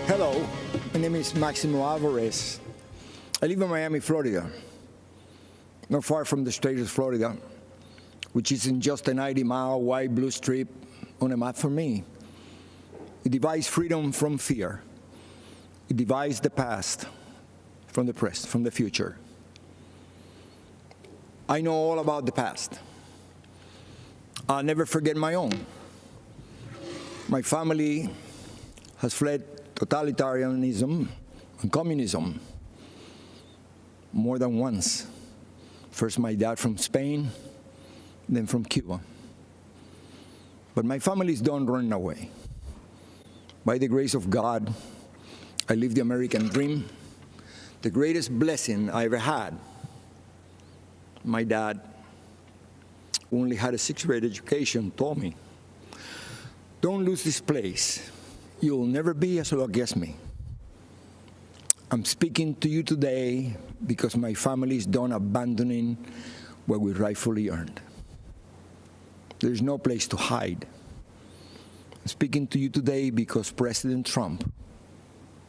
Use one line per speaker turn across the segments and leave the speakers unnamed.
Hello, my name is Maximo Alvarez. I live in Miami, Florida, not far from the state of Florida, which isn't just a 90-mile wide blue strip on a map for me. It divides freedom from fear. It divides the past from the present, from the future. I know all about the past. I'll never forget my own. My family has fled totalitarianism and communism more than once. First my dad from Spain, then from Cuba. But my family's done running away. By the grace of God, I live the American dream, the greatest blessing I ever had. My dad, who only had a sixth-grade education, told me, "Don't lose this place. You'll never be as lucky as me." I'm speaking to you today because my family is done abandoning what we rightfully earned. There's no place to hide. I'm speaking to you today because President Trump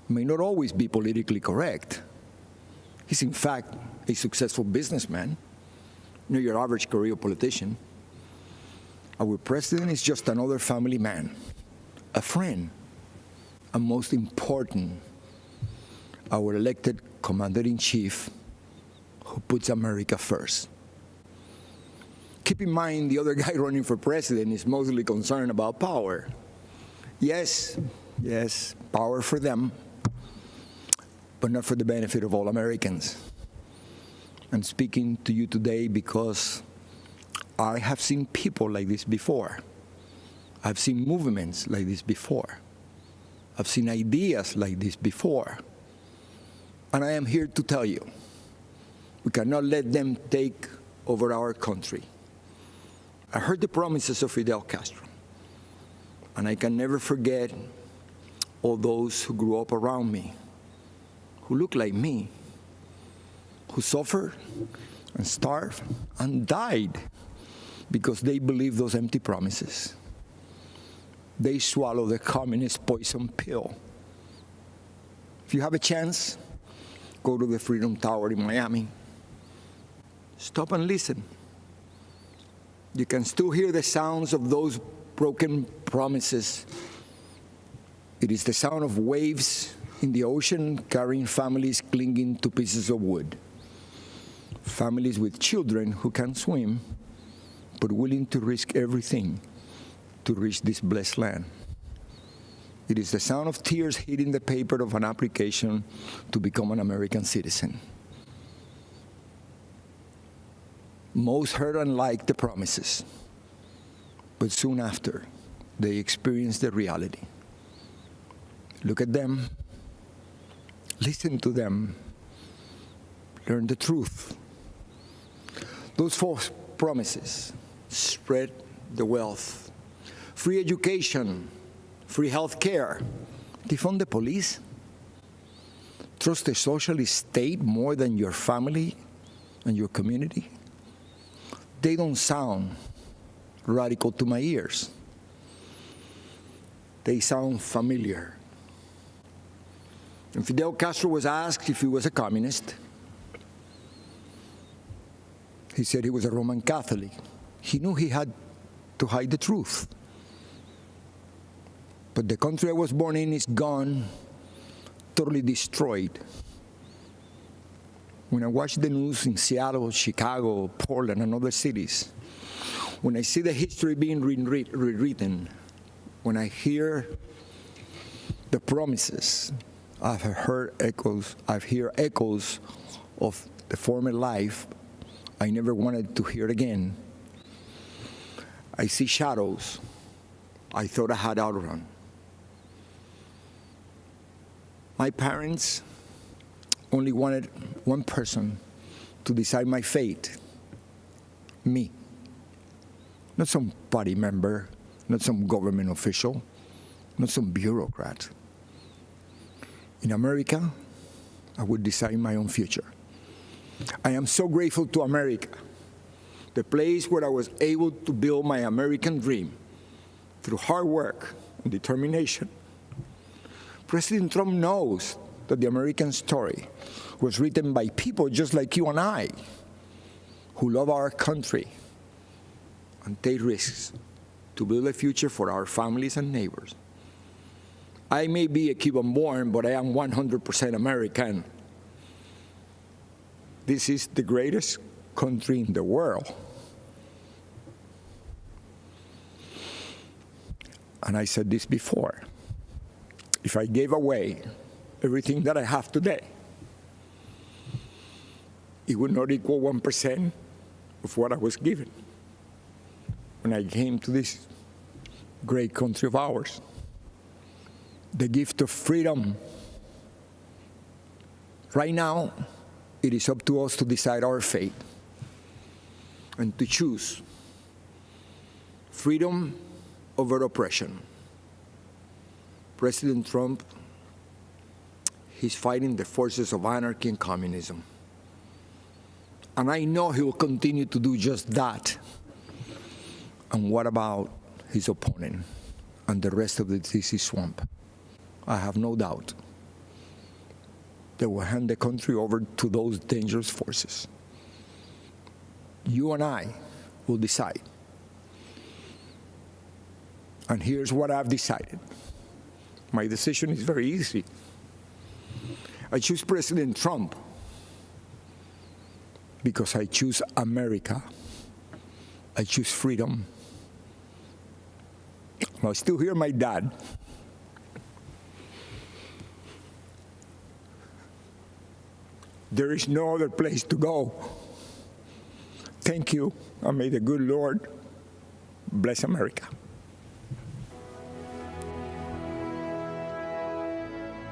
may not always be politically correct. He's in fact a successful businessman, not your average career politician. Our president is just another family man, a friend, and most important, our elected commander-in-chief who puts America first. Keep in mind, the other guy running for president is mostly concerned about power. Yes, power for them, but not for the benefit of all Americans. I'm speaking to you today because I have seen people like this before. I've seen movements like this before. I've seen ideas like this before. And I am here to tell you, we cannot let them take over our country. I heard the promises of Fidel Castro, and I can never forget all those who grew up around me, who looked like me, who suffered and starved and died because they believed those empty promises. They swallow the communist poison pill. If you have a chance, go to the Freedom Tower in Miami. Stop and listen. You can still hear the sounds of those broken promises. It is the sound of waves in the ocean carrying families clinging to pieces of wood. Families with children who can't swim, but willing to risk everything to reach this blessed land. It is the sound of tears hitting the paper of an application to become an American citizen. Most heard and liked the promises, but soon after, they experienced the reality. Look at them, listen to them, learn the truth. Those false promises spread the wealth, free education, free health care, defund the police, trust the socialist state more than your family and your community. They don't sound radical to my ears. They sound familiar. When Fidel Castro was asked if he was a communist, he said he was a Roman Catholic. He knew he had to hide the truth. But the country I was born in is gone, totally destroyed. When I watch the news in Seattle, Chicago, Portland, and other cities, when I see the history being rewritten, when I hear the promises, I've heard echoes of the former life I never wanted to hear again. I see shadows I thought I had outrun. My parents only wanted one person to decide my fate, me. Not some party member, not some government official, not some bureaucrat. In America, I would decide my own future. I am so grateful to America, the place where I was able to build my American dream through hard work and determination. President Trump knows that the American story was written by people just like you and I, who love our country and take risks to build a future for our families and neighbors. I may be a Cuban-born, but I am 100% American. This is the greatest country in the world. And I said this before. If I gave away everything that I have today, it would not equal 1% of what I was given when I came to this great country of ours. The gift of freedom. Right now, it is up to us to decide our fate and to choose freedom over oppression. President Trump, he's fighting the forces of anarchy and communism. And I know he will continue to do just that. And what about his opponent and the rest of the D.C. swamp? I have no doubt they will hand the country over to those dangerous forces. You and I will decide. And here's what I've decided. My decision is very easy. I choose President Trump because I choose America. I choose freedom. I still hear my dad. There is no other place to go. Thank you, and may the good Lord bless America.